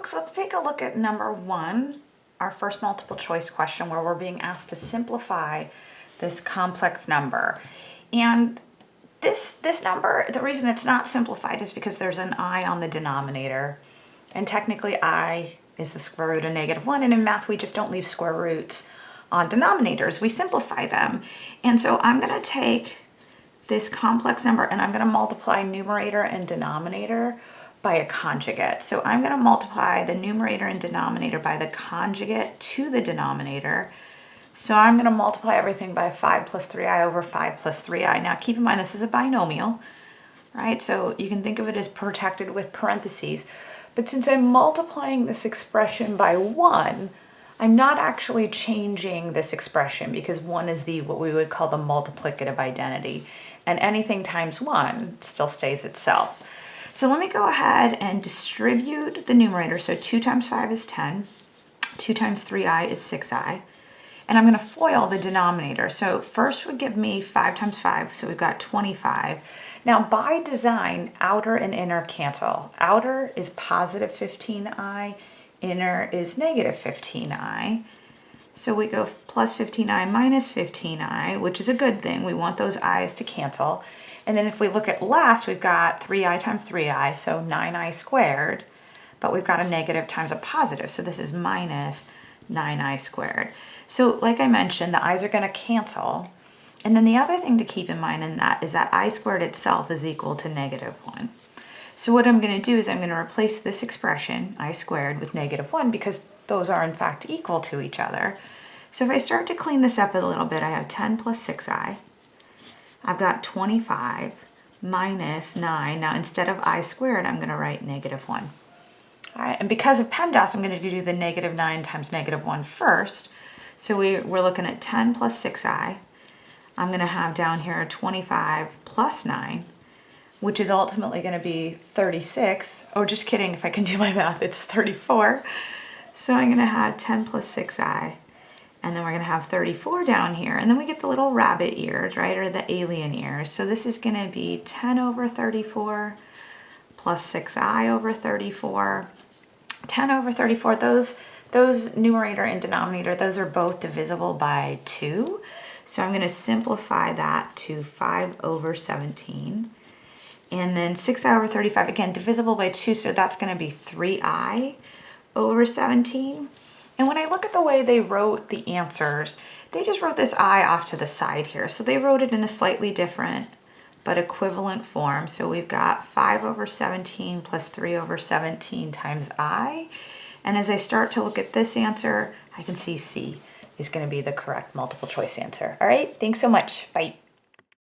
folks, let's take a look at number 1, our first multiple choice question where we're being asked to simplify this complex number. And this number, the reason it's not simplified is because there's an I on the denominator. And technically I is the square root of -1, and in math we just don't leave square roots on denominators, we simplify them. And so I'm going to take this complex number and I'm going to multiply numerator and denominator by a conjugate. So I'm going to multiply the numerator and denominator by the conjugate to the denominator. So I'm going to multiply everything by 5 plus 3i over 5 plus 3i. Now keep in mind this is a binomial, right? So you can think of it as protected with parentheses. But since I'm multiplying this expression by 1, I'm not actually changing this expression because 1 is what we would call the multiplicative identity. And anything times 1 still stays itself. So let me go ahead and distribute the numerator. So 2 times 5 is 10. 2 times 3i is 6i. And I'm going to FOIL the denominator. So first would give me 5 times 5. So we've got 25. Now by design, outer and inner cancel. Outer is positive 15i. Inner is negative 15i. So we go plus 15i minus 15i, which is a good thing. We want those i's to cancel. And then if we look at last, we've got 3i times 3i, so 9i squared. But we've got a negative times a positive, so this is minus 9i squared. So like I mentioned, the i's are going to cancel. And then the other thing to keep in mind in that is that I squared itself is equal to -1. So what I'm going to do is I'm going to replace this expression, I squared, with -1 because those are in fact equal to each other. So if I start to clean this up a little bit, I have 10 plus 6i. I've got 25 minus 9. Now instead of I squared, I'm going to write -1. All right, and because of PEMDAS, I'm going to do the -9 times -1 first. So we're looking at 10 plus 6i. I'm going to have down here 25 plus 9, which is ultimately going to be 36. Oh, just kidding, if I can do my math, it's 34. So I'm going to have 10 plus 6i, and then we're going to have 34 down here. And then we get the little rabbit ears, right, or the alien ears. So this is going to be 10 over 34 plus 6i over 34. 10 over 34, those numerator and denominator, those are both divisible by 2. So I'm going to simplify that to 5 over 17. And then 6i over 35, again, divisible by 2, so that's going to be 3i over 17. And when I look at the way they wrote the answers, they just wrote this I off to the side here. So they wrote it in a slightly different but equivalent form. So we've got 5 over 17 plus 3 over 17 times I. And as I start to look at this answer, I can see C is going to be the correct multiple choice answer. All right, thanks so much. Bye.